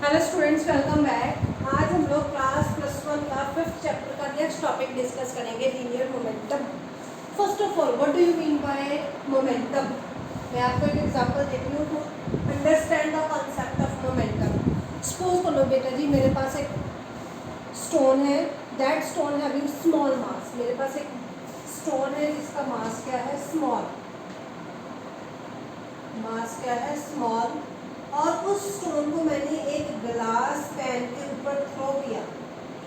Hello students, welcome back. आज हम लोग क्लास +1 का 5th चैप्टर का नेक्स्ट टॉपिक डिस्कस करेंगे, linear momentum. First of all, what do you mean by momentum? मैं आपको एक एग्जांपल देती हूँ to understand the concept of momentum. Suppose करो बेटा जी, मेरे पास एक स्टोन है, that stone having small mass. मेरे पास एक स्टोन है जिसका मास क्या है? स्मॉल। मास क्या है? स्मॉल। और उस स्टोन को मैंने एक ग्लास पैन के ऊपर थ्रो किया।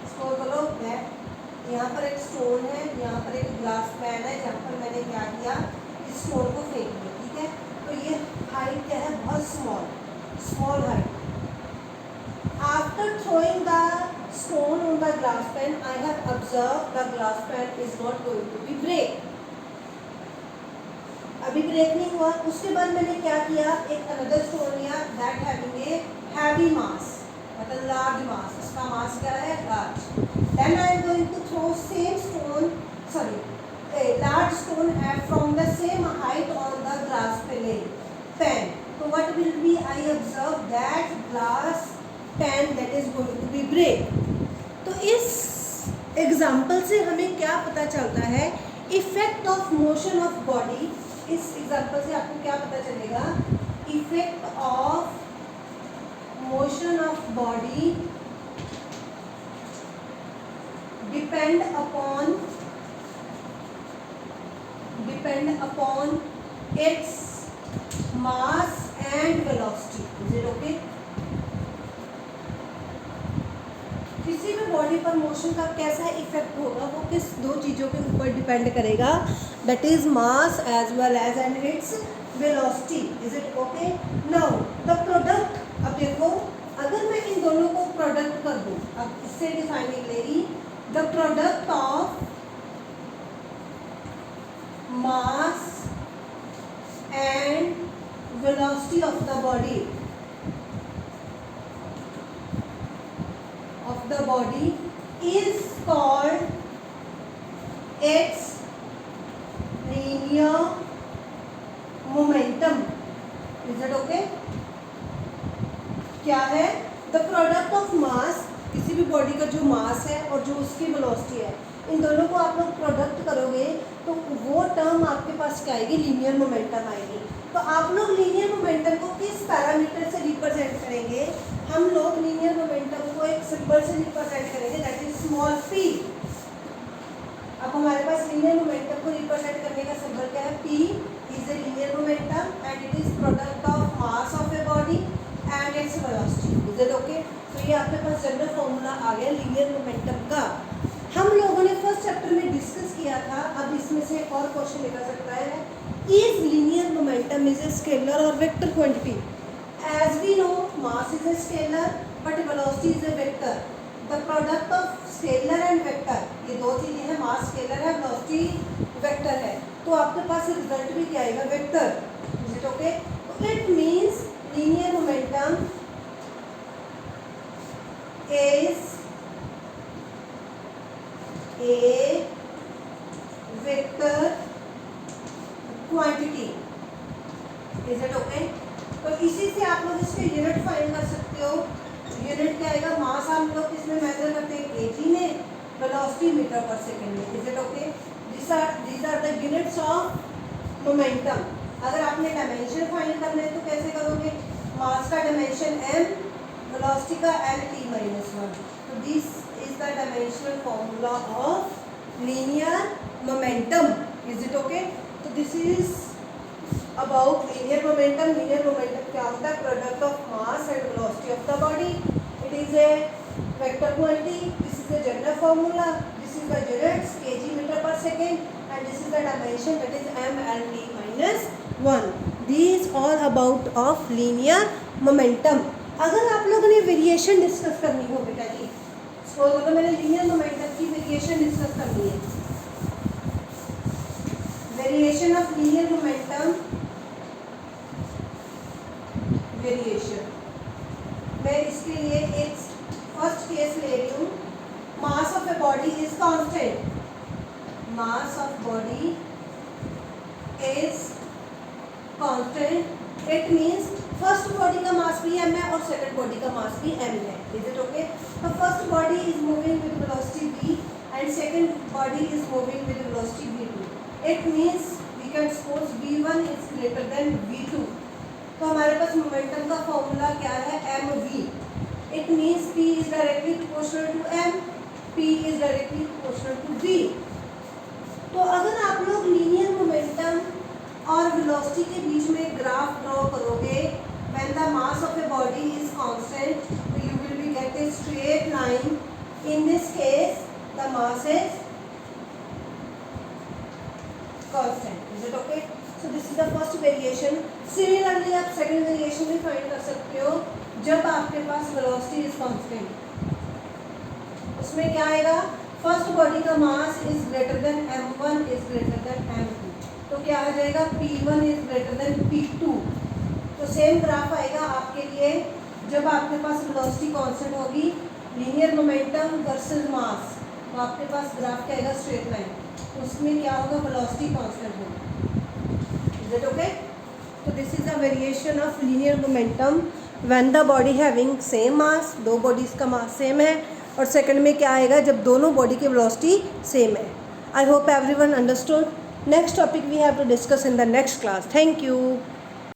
इसको बोलो बैक। यहाँ पर एक स्टोन है, यहाँ पर एक ग्लास पैन है, जहाँ पर मैंने क्या किया? इस स्टोन को फेंक दिया। ठीक है, तो ये हाइट क्या है? बहुत small height. After throwing the stone on the glass pane, I have observe the glass pane is not going to be break. अभी ब्रेक नहीं हुआ। उसके बाद मैंने क्या किया? एक अनदर स्टोन लिया that having a heavy mass, मतलब लार्ज मास। इसका मास क्या है? Large. Then I am going to throw same stone, sorry a large stone from the same height on the glass pane. तो what will be? I observe that glass pane that is going to be break. तो इस example से हमें क्या पता चलता है? Effect of motion of body. इस एग्जाम्पल से आपको क्या पता चलेगा? Effect of motion of body depend upon its mass and velocity. Is it okay? किसी भी बॉडी पर मोशन का कैसा इफेक्ट होगा, वो किस दो चीज़ों के ऊपर डिपेंड करेगा? That is mass as well as and its velocity. Is it okay? Now the product. अब देखो, अगर मैं इन दोनों को प्रोडक्ट कर दूं, अब इससे डिफाइन करेगी the product of mass and velocity of the body is called its linear momentum. Is it okay? क्या है? The product of mass, किसी भी बॉडी का जो मास है और जो उसकी वेलोसिटी है, इन दोनों को आप लोग प्रोडक्ट करोगे तो वो टर्म आपके पास क्या आएगी? लीनियर मोमेंटम आएगी। तो आप लोग लीनियर मोमेंटम को किस पैरामीटर से रिप्रेजेंट करेंगे? हम लोग लीनियर मोमेंटम को एक सिंबल से रिप्रेजेंट करेंगे, दैट इज स्मॉल p। अब हमारे पास लीनियर मोमेंटम को रिप्रेजेंट करने का सिंबल क्या है? p is a linear momentum and it is product of mass of a body and its velocity. Is it okay? तो ये आपके पास जनरल फॉर्मूला आ गया लीनियर मोमेंटम का। हम लोगों ने फर्स्ट चैप्टर में डिस्कस किया था। अब इसमें से एक और क्वेश्चन निकल सकता है, is linear momentum is a scalar और vector quantity? As we know, mass is a scalar, but velocity is a vector. The product of scalar and vector, ये दो चीजें हैं, mass scalar है, velocity vector है, तो आपके पास रिजल्ट भी क्या आएगा? वेक्टर। Is it okay? तो it means linear momentum is a vector quantity. Is it okay? तो इसी से आप लोग इसके यूनिट फाइंड कर सकते हो। यूनिट क्या आएगा? मास हम लोग किसमें मेजर करते हैं? केजी में, वेलोसिटी मीटर पर सेकंड में। Is it okay? These are the units of momentum. अगर आपने डायमेंशन फाइंड करना है तो कैसे करोगे? मास का डायमेंशन m, वेलोसिटी का l(t-1). तो this is the dimensional formula of linear momentum. Is it okay? तो this is about linear momentum. Linear momentum क्या होता है? Product of mass and velocity of the body. It is a vector quantity. This is the general formula. This is the units kg meter per second, and this is the dimension, that is m and t-1. These all about of linear momentum. अगर आप लोगों ने variation discuss करनी हो बेटा जी, suppose अगर मैंने linear momentum की वेरिएशन डिस्कस करनी है, variation of linear momentum, variation, मैं इसके लिए एक फर्स्ट केस ले रही हूँ। Mass of a body is constant, mass of body is constant, it means first body का मास भी m है और सेकंड बॉडी का मास भी m है. Is it okay? तो first body is moving with velocity v and second body is moving with velocity v2. It means we can suppose v1 is greater than v2. तो हमारे पास momentum का formula क्या है? mv. It means p is directly proportional to m, p is directly proportional to v. तो अगर आप लोग linear momentum और वेलोसिटी के बीच में ग्राफ ड्रॉ करोगे, when the mass of a body is constant, you will be get a straight line. In this case, the mass is constant. Is it okay? So this is the first variation. Similarly, आप second variation भी find कर सकते हो जब आपके पास velocity is constant. उसमें क्या आएगा? फर्स्ट बॉडी का mass is greater than m1 is greater than m2. तो क्या आ जाएगा? p1 is greater than p2. तो सेम ग्राफ आएगा आपके लिए जब आपके पास वेलोसिटी कांस्टेंट होगी, लीनियर मोमेंटम वर्सेस मास. तो आपके पास ग्राफ क्या आएगा? Straight line. उसमें क्या होगा? वेलोसिटी कांस्टेंट होगी. Is it okay? तो this is a variation of linear momentum when the body having same mass. दो बॉडीज का मास सेम है. और सेकंड में क्या आएगा? जब दोनों बॉडी की वेलोसिटी सेम है. I hope everyone understood. Next topic we have to discuss in the next class. Thank you.